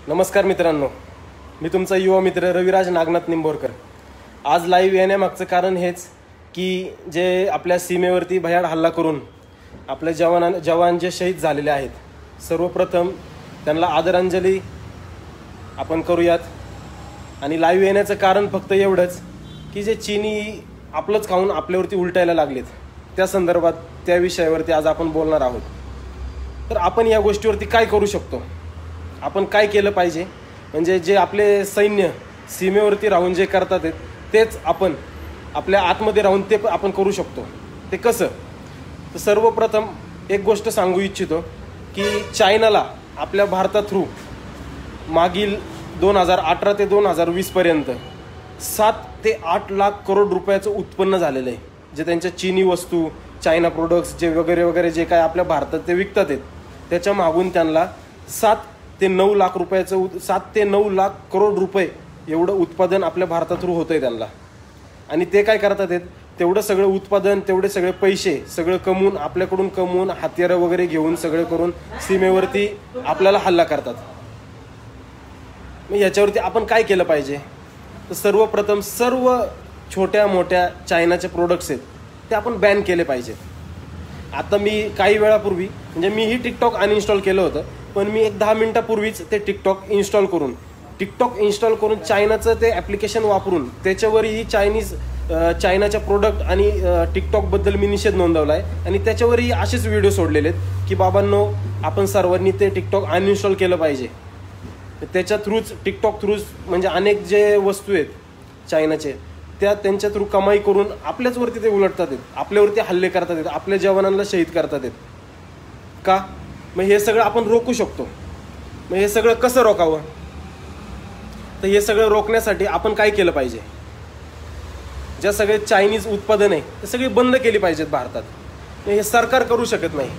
नमस्कार मित्रांनो, मी तुमचा युवा मित्र रविराज नागनाथ निंबोरकर। आज लाईव्ह येण्यामागचं कारण हेच की जे आपल्या सीमेवरती भयाड हल्ला करून आपले जवान जे शहीद झालेले आहेत, सर्वप्रथम त्यांना आदरांजली आपण करूयात। आणि लाईव्ह येण्याचं कारण फक्त एवढंच की जे चीनी आपलंच खाऊन आपल्यावरती उलटायला लागलेत, त्या संदर्भात त्या विषयावरती आज आपण बोलणार आहोत। तर आपण या गोष्टीवरती काय करू शकतो, आपण काय केलं पाहिजे, म्हणजे जे आपले सैन्य सीमेवरती राहून जे करतात तेच आपण आपल्या आतमध्ये राहून ते आपण करू शकतो। ते कसं? तर सर्वप्रथम एक गोष्ट सांगू इच्छितो की चायनाला आपल्या भारता थ्रू मागील 2018 ते 2020 पर्यंत 7 ते 8 लाख करोड रुपयाचं उत्पन्न झालेलं आहे। जे त्यांच्या चीनी वस्तू, चायना प्रोडक्ट्स जे वगैरे वगैरे जे काय आपल्या भारतात ते विकतात आहेत, त्याच्या मागून त्यांना 7 ते 9 लाख रुपयाचं 7 ते 9 लाख करोड रुपये एवढं उत्पादन आपल्या भारतात थ्रू होतंय त्यांना। आणि ते काय करतात आहेत, तेवढं सगळं उत्पादन, तेवढे सगळे पैसे सगळं कमवून, आपल्याकडून कमवून, हत्यारं वगैरे घेऊन सगळे करून सीमेवरती आपल्याला हल्ला करतात। मग याच्यावरती आपण काय केलं पाहिजे? तर सर्वप्रथम सर्व छोट्या मोठ्या चायनाचे प्रोडक्ट्स आहेत ते आपण बॅन केले पाहिजेत। आता मी काही वेळापूर्वी, म्हणजे मीही टिकटॉक अनइन्स्टॉल केलं होतं, पण मी एक 10 मिनिटापूर्वीच ते टिकटॉक इन्स्टॉल करून चायनाचं ते ॲप्लिकेशन वापरून त्याच्यावरही चायनाच्या प्रोडक्ट आणि टिकटॉकबद्दल मी निषेध नोंदवला आहे। आणि त्याच्यावरही असेच व्हिडिओ सोडलेले आहेत की बाबांनो, आपण सर्वांनी ते टिकटॉक अनइन्स्टॉल केलं पाहिजे। त्याच्या थ्रूच, टिकटॉक थ्रूच, म्हणजे अनेक जे वस्तू आहेत चायनाचे त्या त्यांच्या थ्रू कमाई करून आपल्याच वरती ते उलटतात आहेत, आपल्यावरती हल्ले करतात आहेत, आपल्या जवानांना शहीद करतात आहेत का? मग हे सगळं आपण रोखू शकतो। मग हे सगळं कसं रोखावं? तर हे सगळं रोखण्यासाठी आपण काय केलं पाहिजे? ज्या सगळे चायनीज उत्पादन आहे ते सगळी बंद केली पाहिजेत भारतात। हे सरकार करू शकत नाही।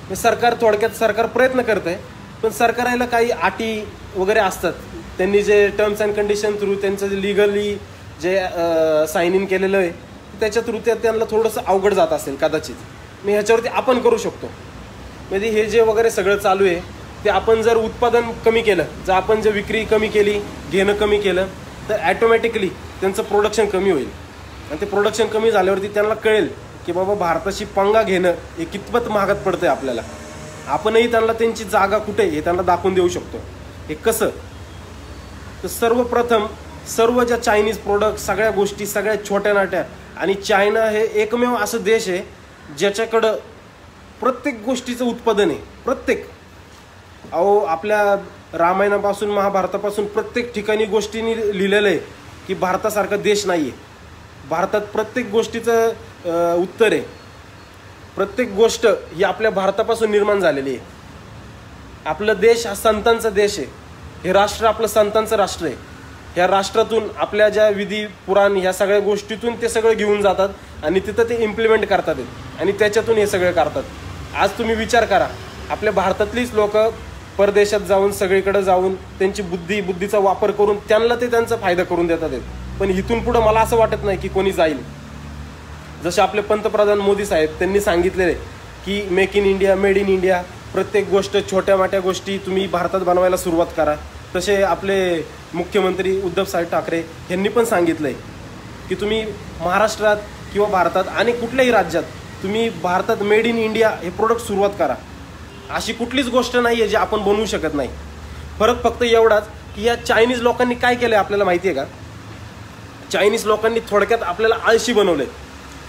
हे सरकार, थोडक्यात सरकार प्रयत्न करत आहे, पण सरकारला काही अटी वगैरे असतात। त्यांनी जे टर्म्स अँड कंडिशन थ्रू त्यांचं जे लिगली जे साइन इन केलेलं आहे त्याच्या थ्रू त्यांना थोडंसं अवघड जात असेल कदाचित। मग ह्याच्यावरती आपण करू शकतो। म्हणजे हे जे वगैरे सगळं चालू आहे ते आपण जर उत्पादन कमी केलं, जर आपण जर विक्री कमी केली, घेणं कमी केलं, तर ॲटोमॅटिकली त्यांचं प्रोडक्शन कमी होईल। आणि ते प्रोडक्शन कमी झाल्यावरती त्यांना कळेल की बाबा भारताशी पंगा घेणं हे कितपत महागात पडतंय आपल्याला। आपणही त्यांना त्यांची जागा कुठे हे त्यांना दाखवून देऊ शकतो। हे कसं? तर सर्वप्रथम सर्व ज्या चायनीज प्रोडक्ट, सगळ्या गोष्टी, सगळ्या छोट्या नाट्या, आणि चायना हे एकमेव असं देश आहे ज्याच्याकडं प्रत्येक गोष्टीचं उत्पादन आहे। प्रत्येक, आपल्या रामायणापासून महाभारतापासून प्रत्येक ठिकाणी गोष्टींनी लिहिलेलं आहे की भारतासारखा देश नाही आहे। भारतात प्रत्येक गोष्टीचं उत्तर आहे। प्रत्येक गोष्ट ही आपल्या भारतापासून निर्माण झालेली आहे। आपला देश हा संतांचा देश आहे। हे राष्ट्र आपलं संतांचं राष्ट्र आहे। ह्या राष्ट्रातून आपल्या ज्या विधी पुराण ह्या सगळ्या गोष्टीतून ते सगळं घेऊन जातात आणि तिथं ते इम्प्लिमेंट करतात आणि त्याच्यातून हे सगळं करतात। आज तुम्ही विचार करा, आपल्या भारतातलीच लोक परदेशात जाऊन, सगळीकडे जाऊन त्यांची बुद्धीचा वापर करून त्यांना ते त्यांचा फायदा करून देतात। पण इथून पुढं मला असं वाटत नाही की कोणी जाईल। जसे आपले पंतप्रधान मोदी साहेब त्यांनी सांगितलेले की make in India, made in India, प्रत्येक गोष्ट, छोट्या मोठ्या गोष्टी तुम्ही भारतात बनवायला सुरुवात करा। तसे आपले मुख्यमंत्री उद्धव साहेब ठाकरे यांनी पण सांगितलंय की तुम्ही महाराष्ट्रात किंवा भारतात आणि कुठल्याही राज्यात तुम्ही भारतात मेड इन इंडिया हे प्रोडक्ट सुरुवात करा। अशी कुठलीच गोष्ट नाही आहे जी आपण बनवू शकत नाही। फरक फक्त एवढाच की या चायनीज लोकांनी काय केलं आपल्याला माहिती आहे का? चायनीज लोकांनी थोडक्यात आपल्याला आळशी बनवलंय।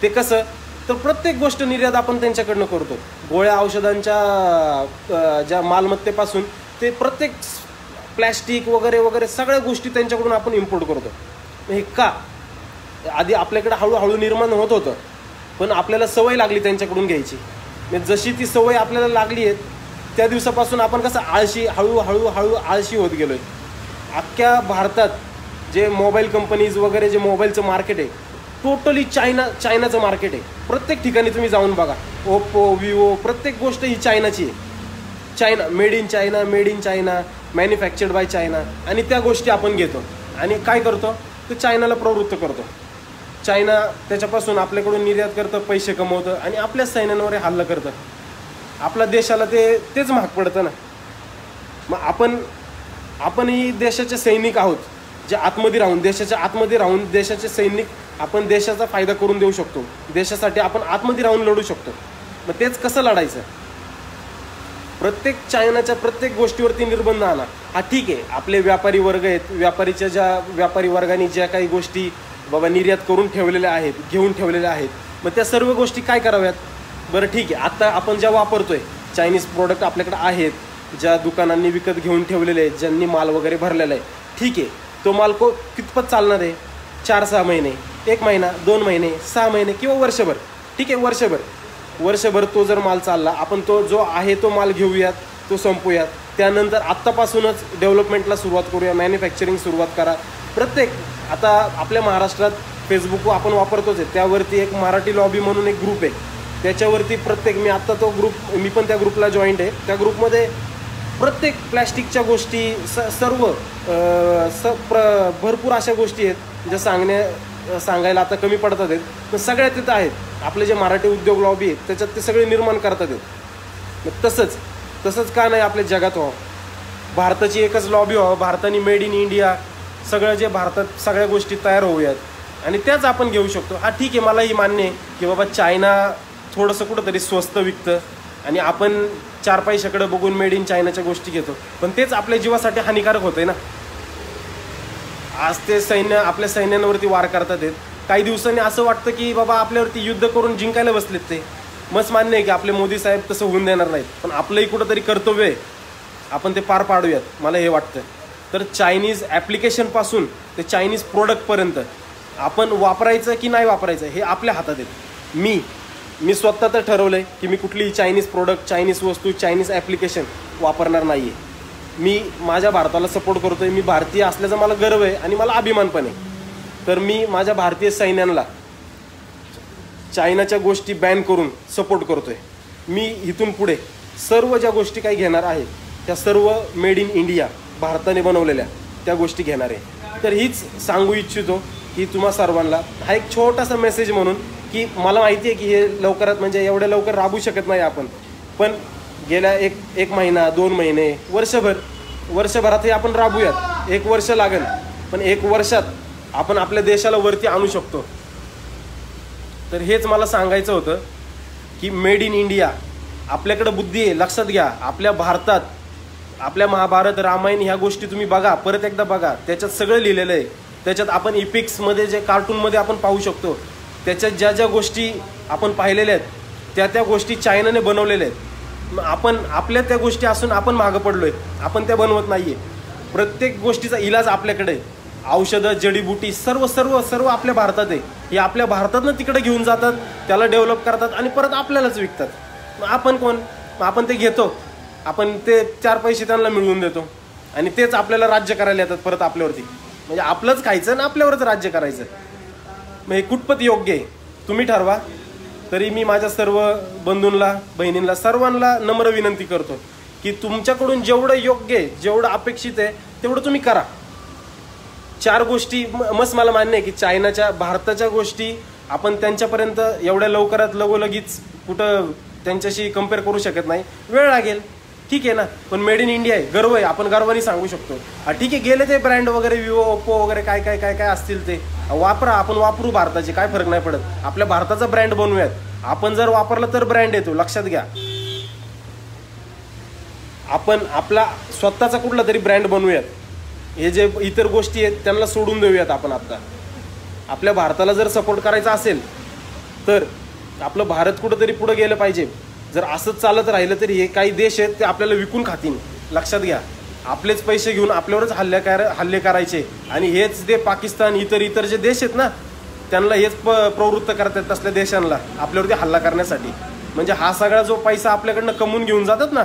ते कसं? तर प्रत्येक गोष्ट निर्यात आपण त्यांच्याकडनं करतो। गोळ्या औषधांच्या ज्या मालमत्तेपासून ते प्रत्येक प्लॅस्टिक वगैरे वगैरे सगळ्या गोष्टी त्यांच्याकडून आपण इम्पोर्ट करतो। हे का? आधी आपल्याकडे हळूहळू निर्माण होत होतं, पण आपल्याला सवय लागली त्यांच्याकडून घ्यायची। जशी ती सवय आपल्याला लागली आहे त्या दिवसापासून आपण कसं हळूहळू आळशी होत गेलोय। अख्ख्या भारतात जे मोबाईल कंपनीज वगैरे, जे मोबाईलचं मार्केट आहे टोटली चायनाचं मार्केट आहे। प्रत्येक ठिकाणी तुम्ही जाऊन बघा, ओप्पो, विवो, प्रत्येक गोष्ट ही चायनाची आहे। China, made in China, manufactured by China, आणि त्या गोष्टी आपण घेतो आणि काय करतो? तर चायनाला प्रवृत्त करतो। चायना त्याच्यापासून आपल्याकडून निर्यात करतं, पैसे कमवतं आणि आपल्या सैन्यांवर हल्ला करतं। आपल्या देशाला तेच महाग पडतं ना। मग आपण आपणही देशाचे सैनिक आहोत, जे आतमध्ये राहून देशाच्या आतमध्ये राहून देशाचे सैनिक, आपण देशाचा फायदा करून देऊ शकतो, देशासाठी आपण आतमध्ये राहून लढू शकतो. मग तेच कसं लढायचं? प्रत्येक चायनाच्या प्रत्येक गोष्टीवरती निर्बंध आणा. हा ठीक आहे, आपले व्यापारी वर्ग आहेत, व्यापारी वर्गाने ज्या काही गोष्टी बाबा निर्यात करून ठेवलेल्या आहेत, घेऊन ठेवलेल्या आहेत, मग त्या सर्व गोष्टी काय कराव्यात? बरं ठीक आहे, आता आपण ज्या वापरतोय चायनीज प्रोडक्ट आपल्याकडे आहेत, ज्या दुकानांनी विकत घेऊन ठेवलेले आहेत, ज्यांनी माल वगैरे भरलेला आहे, ठीक आहे, तो माल कितपत चालणार आहे? 4-6 महिने, 1 महिना, 2 महिने, 6 महिने किंवा वर्षभर. ठीक आहे, वर्षभर तो जर माल चालला, आपण तो जो आहे तो माल घेऊयात, तो संपूयात. त्यानंतर आत्तापासूनच डेव्हलपमेंटला सुरुवात करूया, मॅन्युफॅक्चरिंग सुरुवात करा. आता आपल्या महाराष्ट्रात फेसबुक आपण वापरतोच आहे, त्यावरती एक मराठी लॉबी म्हणून एक ग्रुप आहे, त्याच्यावरती मी पण त्या ग्रुपला जॉईंट आहे. त्या ग्रुपमध्ये प्रत्येक प्लॅस्टिकच्या गोष्टी भरपूर अशा गोष्टी आहेत ज्या सांगायला आता कमी पडतात आहेत, पण सगळ्या तिथं आहेत. आपले जे मराठी उद्योग लॉबी आहेत त्याच्यात ते सगळे निर्माण करतात आहेत. मग तसंच का नाही आपल्या जगात व्हावं? भारताची एकच लॉबी व्हावं, भारताने मेड इन इंडिया, सगळं जे भारतात सगळ्या गोष्टी तयार होऊयात आणि त्याच आपण घेऊ शकतो. हा ठीक आहे, मलाही मान्य आहे की बाबा चायना थोडंसं कुठंतरी स्वस्त विकतं आणि आपण 4 पैशाकडे बघून मेड इन चायनाच्या गोष्टी घेतो, पण तेच आपल्या जीवासाठी हानिकारक होतंय ना. आज ते आपल्या सैन्यांवरती वार करतात आहेत. काही दिवसांनी असं वाटतं की बाबा आपल्यावरती युद्ध करून जिंकायला बसलेत ते. मस्त मान्य आहे की आपले मोदी साहेब तसं होऊन देणार नाहीत, पण आपलंही कुठंतरी कर्तव्य आहे, आपण ते पार पाडूयात, मला हे वाटतं. तर चायनीज ॲप्लिकेशनपासून ते चायनीज प्रोडक्टपर्यंत आपण वापरायचं की नाही वापरायचं हे आपल्या हातात आहे. मी स्वतः तर ठरवलं आहे की मी कुठलीही चायनीज प्रोडक्ट, चायनीज वस्तू, चायनीज ॲप्लिकेशन वापरणार नाही आहे. मी माझ्या भारताला सपोर्ट करतो आहे, मी भारतीय असल्याचा मला गर्व आहे आणि मला अभिमान पण आहे. तर मी माझ्या भारतीय सैन्यांना चायनाच्या गोष्टी बॅन करून सपोर्ट करतो आहे. मी इथून पुढे सर्व ज्या गोष्टी काही घेणार आहेत त्या सर्व मेड इन इंडिया, भारताने बनवलेल्या त्या गोष्टी घेणार आहे. तर हीच सांगू इच्छितो की तुम्हा सर्वांना हा एक छोटासा मेसेज म्हणून, की मला माहिती आहे की हे लवकरात म्हणजे एवढ्या लवकर राबवू शकत नाही आपण, पण गेल्या एक महिना, 2 महिने, वर्षभरातही आपण राबूयात. 1 वर्ष लागेल, पण 1 वर्षात आपण आपल्या देशाला वरती आणू शकतो. तर हेच मला सांगायचं होतं की मेड इन इंडिया, आपल्याकडे बुद्धी आहे, लक्षात घ्या. आपल्या भारतात, आपल्या महाभारत, रामायण ह्या गोष्टी तुम्ही बघा, परत एकदा बघा, त्याच्यात सगळं लिहिलेलं आहे. त्याच्यात आपण इपिक्समध्ये जे कार्टूनमध्ये आपण पाहू शकतो, त्याच्यात ज्या गोष्टी आपण पाहिलेल्या आहेत त्या गोष्टी चायनाने बनवलेल्या आहेत. आपण आपल्या त्या गोष्टी असून आपण मागं पडलोय, आपण त्या बनवत नाहीये. प्रत्येक गोष्टीचा इलाज आपल्याकडे आहे. औषधं, जडीबुटी सर्व आपल्या भारतात आहे. हे आपल्या भारतातनं तिकडे घेऊन जातात, त्याला डेव्हलप करतात आणि परत आपल्यालाच विकतात. आपण कोण? आपण ते घेतो, आपण ते 4 पैसे त्यांना मिळवून देतो आणि तेच आपल्याला राज्य करायला येतात परत आपल्यावरती. म्हणजे आपलंच खायचं आणि आपल्यावरच राज्य करायचं. मग हे कुठपत योग्य आहे तुम्ही ठरवा. तरी मी माझ्या सर्व बंधूंना, बहिणींना, सर्वांना नम्र विनंती करतो की तुमच्याकडून जेवढं योग्य आहे, जेवढं अपेक्षित आहे तेवढं तुम्ही करा. 4 गोष्टी मस्त मला मान्य आहे की चायनाच्या, भारताच्या गोष्टी आपण त्यांच्यापर्यंत एवढ्या लवकरात लगोलगीच कुठं त्यांच्याशी कम्पेअर करू शकत नाही, वेळ लागेल, ठीक आहे ना. पण मेड इन इंडिया आहे, गर्व आहे, आपण गर्वाने सांगू शकतो. ठीक आहे, गेले ते ब्रँड वगैरे, विवो, ओप्पो वगैरे काय असतील ते वापरा, आपण वापरू, भारताचे काय फरक नाही पडत. आपल्या भारताचा ब्रँड बनवूयात. आपण जर वापरलं तर ब्रँड येतो, लक्षात घ्या. आपण आपला स्वतःचा कुठला तरी ब्रँड बनवूयात. हे जे इतर गोष्टी आहेत त्यांना सोडून देऊयात. आपण आता आपल्या भारताला जर सपोर्ट करायचा असेल तर आपलं भारत कुठंतरी पुढे गेलं पाहिजे. जर असंच चालत राहिलं तरी हे काही देश आहेत ते आपल्याला विकून खातील, लक्षात घ्या. आपलेच पैसे घेऊन आपल्यावरच हल्ले करायचे आणि हेच ते पाकिस्तान, इतर जे देश आहेत ना, त्यांना हेच प्रवृत्त करतात तसल्या देशांना आपल्यावरती हल्ला करण्यासाठी. म्हणजे हा सगळा जो पैसा आपल्याकडनं कमवून घेऊन जातात ना,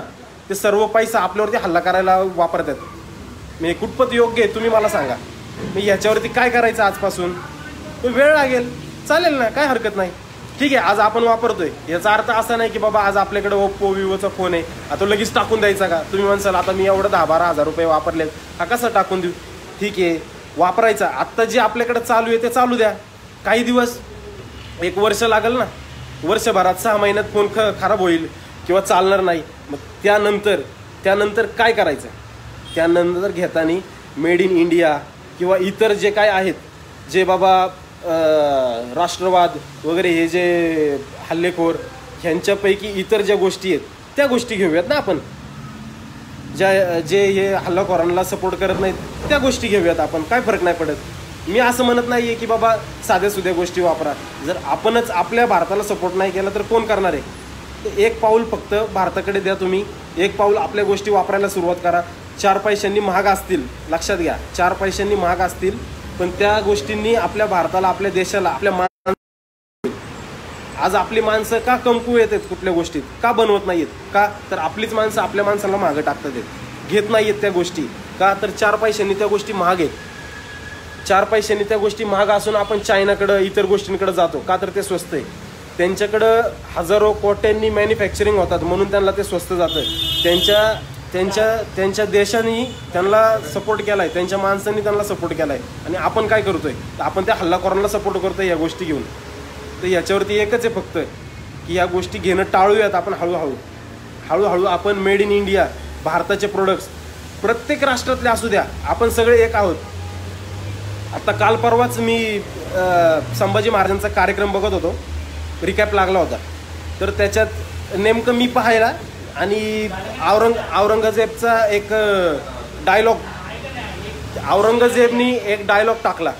ते सर्व पैसा आपल्यावरती हल्ला करायला वापरतात. म्हणजे कुठपत योग्य आहे तुम्ही मला सांगा. मी ह्याच्यावरती काय करायचं आजपासून? वेळ लागेल, चालेल ना, काय हरकत नाही. ठीक आहे, आज आपण वापरतोय, याचा अर्थ असा नाही की बाबा आज आपल्याकडे ओप्पो, विवोचा फोन आहे, आता लगेच टाकून द्यायचा का? तुम्ही म्हणसाल आता मी एवढं 10-12 हजार रुपये वापरले, हा कसं टाकून देऊ? ठीक आहे, वापरायचा. आत्ता जे आपल्याकडे चालू आहे ते चालू द्या. काही दिवस, 1 वर्ष लागेल ना, वर्षभरात 6 महिन्यात फोन खराब होईल किंवा चालणार नाही. मग त्यानंतर काय करायचं? त्यानंतर घेताना मेड इन इंडिया किंवा इतर जे काय आहेत, जे बाबा राष्ट्रवाद वगैरे हे जे हल्लेखोर ह्यांच्यापैकी इतर ज्या गोष्टी आहेत त्या गोष्टी घेऊयात ना आपण. जे हे हल्लेखोरांना सपोर्ट करत नाहीत त्या गोष्टी घेऊयात आपण, काय फरक नाही पडत. मी असं म्हणत नाही आहे की बाबा साध्या सुध्या गोष्टी वापरा. जर आपणच आपल्या भारताला सपोर्ट नाही केला तर कोण करणार आहे. तर एक पाऊल फक्त भारताकडे द्या तुम्ही, एक पाऊल आपल्या गोष्टी वापरायला सुरुवात करा. 4 पैशांनी महाग असतील, लक्षात घ्या, 4 पैशांनी महाग असतील, पण त्या गोष्टींनी आपल्या भारताला, आपल्या देशाला, आपल्या आज आपली माणसं का कमकुवत आहेत कुठल्या गोष्टीत, का बनवत नाहीत, का तर आपलीच माणसं आपल्या माणसाला मागं टाकतात आहेत, घेत नाहीत त्या गोष्टी. का तर 4 पैशांनी त्या गोष्टी महाग आहेत. 4 पैशांनी त्या गोष्टी महाग असून आपण चायनाकडं इतर गोष्टींकडे जातो, का तर ते स्वस्त आहे. त्यांच्याकडं हजारो कोट्यांनी मॅन्युफॅक्चरिंग होतात म्हणून त्यांना ते स्वस्त जातं. त्यांच्या देशाने त्यांना सपोर्ट केला आहे, त्यांच्या माणसांनी त्यांना सपोर्ट केला आहे. आणि आपण काय करतोय, आपण त्या हल्लाखोरांना सपोर्ट करतोय या गोष्टी घेऊन. तर याच्यावरती एकच आहे फक्त की या गोष्टी घेणं टाळूयात आपण. हळूहळू आपण मेड इन इंडिया, भारताचे प्रोडक्ट्स प्रत्येक राष्ट्रातले असू द्या, आपण सगळे एक आहोत. आता काल परवाच मी संभाजी महाराजांचा कार्यक्रम बघत होतो, रिकॅप लागला होता. तर त्याच्यात नेमकं मी पाहायला आणि औरंगजेबचा एक डायलॉग, औरंगजेबनी एक डायलॉग टाकला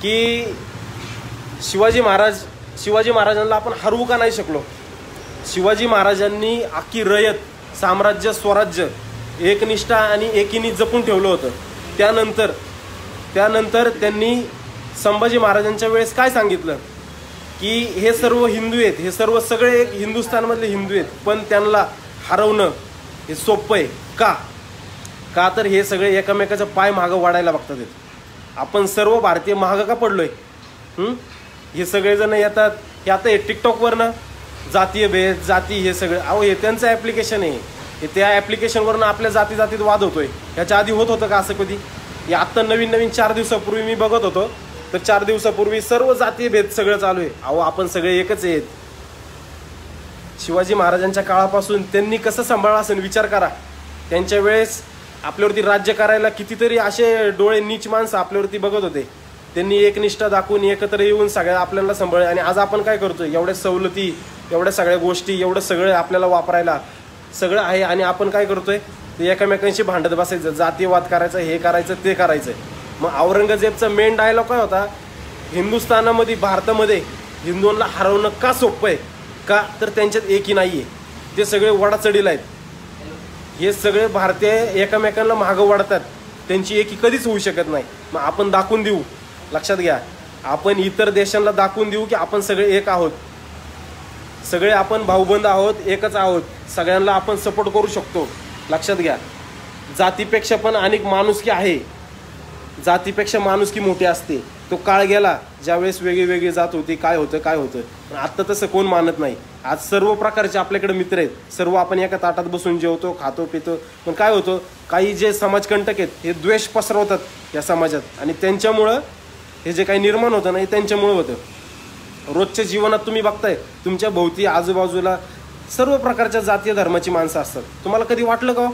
की शिवाजी महाराजांना आपण हरवू का नाही शकलो. शिवाजी महाराजांनी अख्खी रयत, साम्राज्य, स्वराज्य एकनिष्ठा आणि एकीने जपून ठेवलं होतं. त्यानंतर त्यांनी संभाजी महाराजांच्या वेळेस काय सांगितलं की हे सर्व हिंदू आहेत, हे सर्व सगळे एक हिंदुस्थानमधले हिंदू आहेत, पण त्यांना हरवणं हे सोपं आहे. का तर हे सगळे एकमेकाचा पाय मागं वाढायला बघतात. आपण सर्व भारतीय मागं का पडलोय. हे सगळेजण येतात, हे आता हे टिकटॉकवरनं जातीय भेद, जाती, हे सगळं हे त्यांचं ॲप्लिकेशन आहे. हे त्या ॲप्लिकेशनवरनं आपल्या जातीत वाद होतोय. ह्याच्या आधी होत होतं का असं कधी. हे आत्ता नवीन 4 दिवसापूर्वी मी बघत होतो, तर 4 दिवसापूर्वी सर्व जातीय भेद सगळं चालू आहे. आपण सगळे एकच आहेत. शिवाजी महाराजांच्या काळापासून त्यांनी कसं सांभाळलं असेल विचार करा. त्यांच्या वेळेस आपल्यावरती राज्य करायला कितीतरी असे डोळे नीच माणसं आपल्यावरती बघत होते. त्यांनी एकनिष्ठा दाखवून एकत्र येऊन सगळ्या आपल्याला सांभाळले. आणि आज आपण काय करतोय, एवढ्या सवलती, एवढ्या सगळ्या गोष्टी, एवढं सगळं आपल्याला वापरायला सगळं आहे, आणि आपण काय करतोय, ते एकमेकांशी भांडत बसायचं, जातीयवाद करायचं, हे करायचं, ते करायचं. मग औरंगजेबचा मेन डायलॉग काय होता, हिंदुस्थानामध्ये, भारतामध्ये हिंदूंना हरवणं का सोपं आहे. का तर त्यांच्यात एकी नाही आहे, ते सगळे वडाचढीला आहेत. हे सगळे भारतीय एकमेकांना मागं वाढतात, त्यांची एकी कधीच होऊ शकत नाही. मग आपण दाखवून देऊ, लक्षात घ्या, आपण इतर देशांना दाखवून देऊ की आपण सगळे एक आहोत, सगळे आपण भाऊबंद आहोत, एकच आहोत, सगळ्यांना आपण सपोर्ट करू शकतो. लक्षात घ्या, जातीपेक्षा पण अनेक माणुसकी आहे, जातीपेक्षा माणुसकी मोठी असते. तो काळ गेला ज्यावेळेस वेगळी जात होती, काय होतं. पण आत्ता तसं कोण मानत नाही. आज सर्व प्रकारचे आपल्याकडे मित्र आहेत, सर्व आपण एका ताटात बसून जेवतो, खातो, पितो. पण काय होतं, काही जे समाजकंटक आहेत हे द्वेष पसरवतात या समाजात, आणि त्यांच्यामुळं हे जे काही निर्माण होतं ना हे त्यांच्यामुळं होतं. रोजच्या जीवनात तुम्ही बघताय, तुमच्या भोवती आजूबाजूला सर्व प्रकारच्या जातीय धर्माची माणसं असतात. तुम्हाला कधी वाटलं का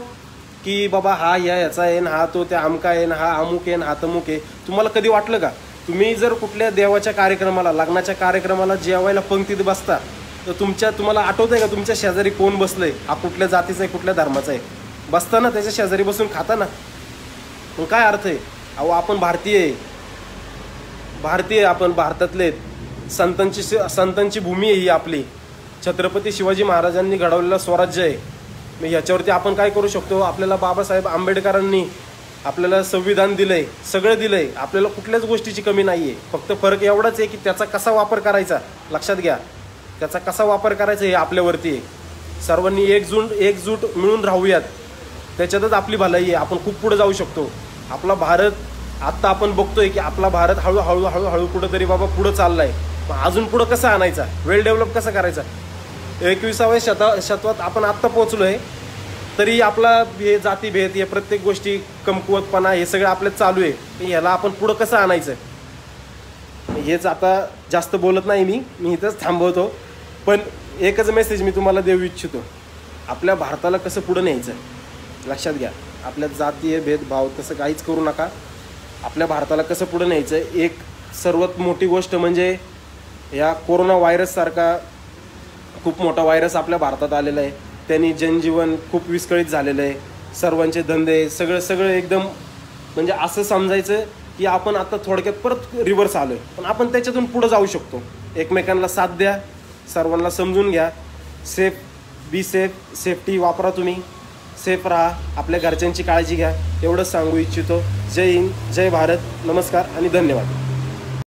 की बाबा हा याचा आहे ना, हा तो त्या अमका आहे ना, हा अमुक आहे ना, हा तमुक आहे. तुम्हाला कधी वाटलं का, तुम्ही जर कुठल्या देवाच्या कार्यक्रमाला, लग्नाच्या कार्यक्रमाला जेवायला पंक्तीत बसता, तर तुम्हाला आठवतंय का तुमच्या शेजारी कोण बसलंय, हा कुठल्या जातीचा आहे, कुठल्या धर्माचा आहे. बसताना त्याच्या शेजारी बसून खाता ना, मग काय अर्थ आहे. आपण भारतीय आपण भारतातले, संतांची भूमी आहे ही आपली, छत्रपती शिवाजी महाराजांनी घडवलेलं स्वराज्य आहे. मग ह्याच्यावरती आपण काय करू शकतो, आपल्याला बाबासाहेब आंबेडकरांनी आपल्याला संविधान दिलंय, सगळं दिलंय, आपल्याला कुठल्याच गोष्टीची कमी नाही आहे. फक्त फरक एवढाच आहे की त्याचा कसा वापर करायचा. लक्षात घ्या, त्याचा कसा वापर करायचा हे आपल्यावरती आहे. सर्वांनी एकजूट मिळून राहूयात, त्याच्यातच आपली भलाई आहे. आपण खूप पुढे जाऊ शकतो. आपला भारत, आत्ता आपण बघतोय की आपला भारत हळूहळू कुठंतरी बाबा पुढं चाललाय. अजून पुढं कसं आणायचा, वेल डेव्हलप कसा करायचा. 21व्या शतकात आपण आत्ता पोहोचलोय, तरी आपला हे जातीभेद, हे प्रत्येक गोष्टी, कमकुवतपणा, हे सगळं आपल्यात चालू आहे. ह्याला आपण पुढं कसं आणायचं, हेच आता जास्त बोलत नाही मी इथंच थांबवतो. पण एकच मेसेज मी तुम्हाला देऊ इच्छितो, आपल्या भारताला कसं पुढं न्यायचं. लक्षात घ्या. आपल्यात जातीय भेदभाव तसं काहीच करू नका. आपल्या भारताला कसं पुढे न्यायचं आहे, एक सर्वात मोठी गोष्ट म्हणजे या कोरोना व्हायरससारखा खूप मोठा व्हायरस आपल्या भारतात आलेला आहे. त्यांनी जनजीवन खूप विस्कळीत झालेलं आहे. सर्वांचे धंदे सगळं एकदम म्हणजे असं समजायचं की आपण आता थोडक्यात परत रिव्हर्स आलो आहे. पण आपण त्याच्यातून पुढं जाऊ शकतो. एकमेकांना साथ द्या, सर्वांना समजून घ्या. बी सेफ, सेफ्टी वापरा, तुम्ही सेफ राहा, आपल्या घरच्यांची काळजी घ्या, एवढंच सांगू इच्छितो. जय हिंद, जय भारत, नमस्कार आणि धन्यवाद.